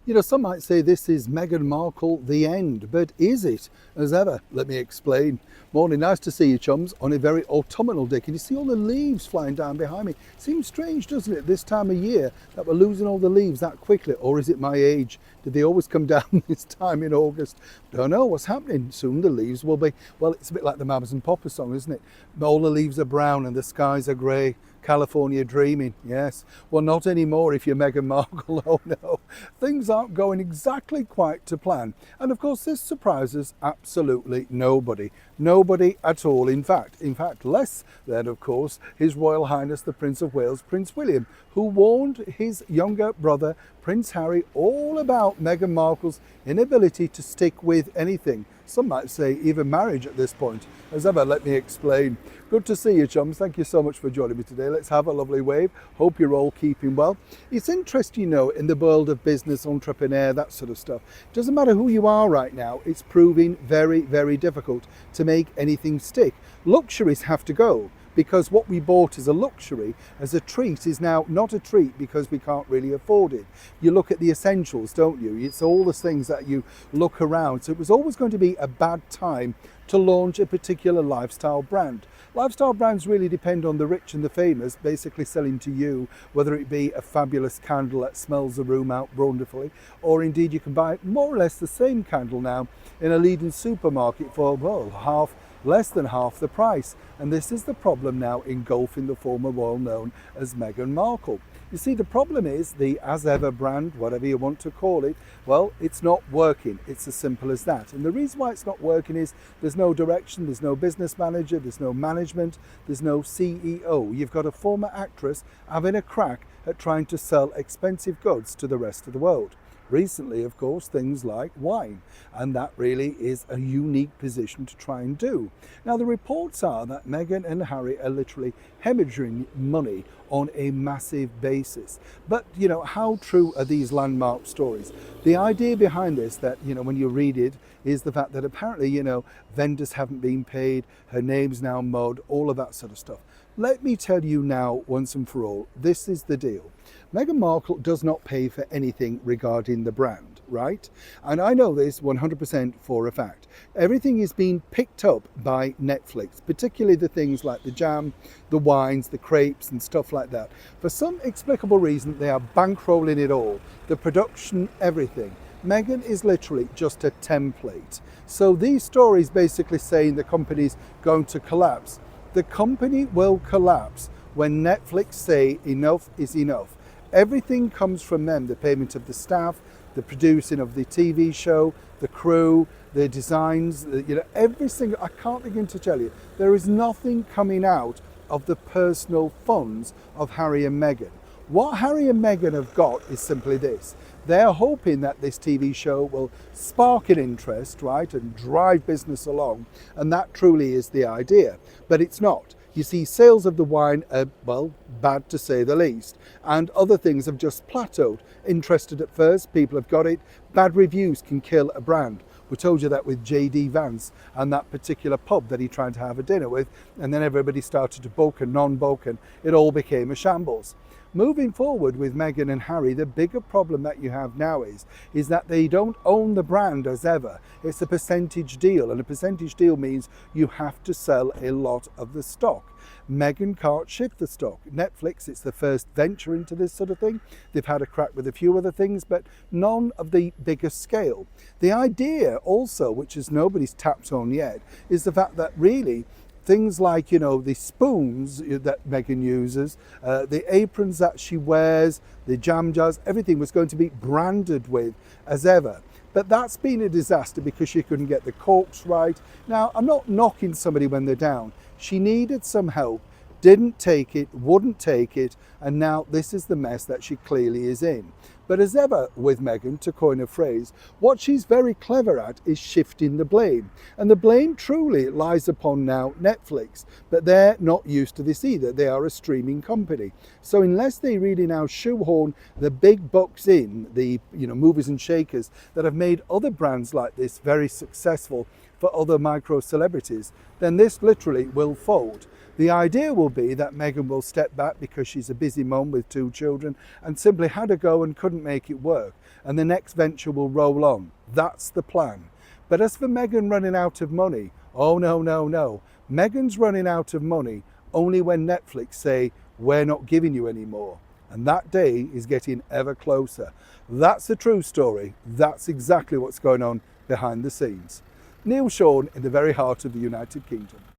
You know, some might say this is Meghan Markle the end, but is it? As ever, let me explain. Morning, nice to see you, chums, on a very autumnal day. Can you see all the leaves flying down behind me? Seems strange, doesn't it, this time of year that we're losing all the leaves that quickly? Or is it my age? Did they always come down this time in August? Don't know what's happening. Soon the leaves will be, well, it's a bit like the Mamas and Poppers song, isn't it? All the leaves are brown and the skies are grey. California dreaming, yes. Well, not anymore if you're Meghan Markle, oh no. Things aren't going exactly quite to plan. And of course, this surprises absolutely nobody. Nobody at all, in fact, less than, of course, His Royal Highness the Prince of Wales, Prince William, who warned his younger brother, Prince Harry, all about Meghan Markle's inability to stick with anything. Some might say even marriage at this point. As ever, let me explain. Good to see you, chums. Thank you so much for joining me today. Let's have a lovely wave. Hope you're all keeping well. It's interesting, you know, in the world of business, entrepreneur, that sort of stuff. Doesn't matter who you are right now, it's proving very, very difficult to make anything stick. Luxuries have to go, because what we bought as a luxury, as a treat, is now not a treat because we can't really afford it. You look at the essentials, don't you? It's all the things that you look around. So it was always going to be a bad time to launch a particular lifestyle brand. Lifestyle brands really depend on the rich and the famous basically selling to you, whether it be a fabulous candle that smells the room out wonderfully, or indeed you can buy more or less the same candle now in a leading supermarket for, well, less than half the price. And this is the problem now engulfing the former royal known as Meghan Markle. You see, the problem is the as ever brand, whatever you want to call it, well, it's not working. It's as simple as that. And the reason why it's not working is there's no direction, there's no business manager, there's no management, there's no CEO. You've got a former actress having a crack at trying to sell expensive goods to the rest of the world. Recently, of course, things like wine, and that really is a unique position to try and do. Now, the reports are that Meghan and Harry are literally hemorrhaging money on a massive basis. But, you know, how true are these landmark stories? The idea behind this, that, you know, when you read it, is the fact that apparently, you know, vendors haven't been paid, her name's now mud, all of that sort of stuff. Let me tell you now, once and for all, this is the deal. Meghan Markle does not pay for anything regarding the brand, right? And I know this 100% for a fact. Everything is being picked up by Netflix, particularly the things like the jam, the wines, the crepes and stuff like that. For some inexplicable reason, they are bankrolling it all. The production, everything. Meghan is literally just a template. So these stories basically saying the company's going to collapse. The company will collapse when Netflix say enough is enough. Everything comes from them, the payment of the staff, the producing of the TV show, the crew, the designs, you know, every single, I can't begin to tell you, there is nothing coming out of the personal funds of Harry and Meghan. What Harry and Meghan have got is simply this. They're hoping that this TV show will spark an interest, right, and drive business along, and that truly is the idea, but it's not. You see, sales of the wine are, well, bad to say the least. And other things have just plateaued. Interested at first, people have got it. Bad reviews can kill a brand. We told you that with J.D. Vance and that particular pub that he tried to have a dinner with. And then everybody started to book and non-book, and it all became a shambles. Moving forward with Meghan and Harry, the bigger problem that you have now is that they don't own the brand as ever. It's a percentage deal, and a percentage deal means you have to sell a lot of the stock. Meghan can't shift the stock. Netflix, it's the first venture into this sort of thing. They've had a crack with a few other things, but none of the bigger scale. The idea also, which is nobody's tapped on yet, is the fact that really things like, you know, the spoons that Meghan uses, the aprons that she wears, the jam jars, everything was going to be branded with as ever. But that's been a disaster because she couldn't get the corks right. Now, I'm not knocking somebody when they're down. She needed some help, didn't take it, wouldn't take it, and now this is the mess that she clearly is in. But as ever with Meghan, to coin a phrase, what she's very clever at is shifting the blame. And the blame truly lies upon now Netflix, but they're not used to this either. They are a streaming company. So unless they really now shoehorn the big bucks in, the movers and shakers that have made other brands like this very successful for other micro celebrities, then this literally will fold. The idea will be that Meghan will step back because she's a busy mum with 2 children and simply had a go and couldn't make it work, and the next venture will roll on. That's the plan. But as for Meghan running out of money, oh no, no, no. Meghan's running out of money only when Netflix say, we're not giving you any more. And that day is getting ever closer. That's the true story. That's exactly what's going on behind the scenes. Neil Sean in the very heart of the United Kingdom.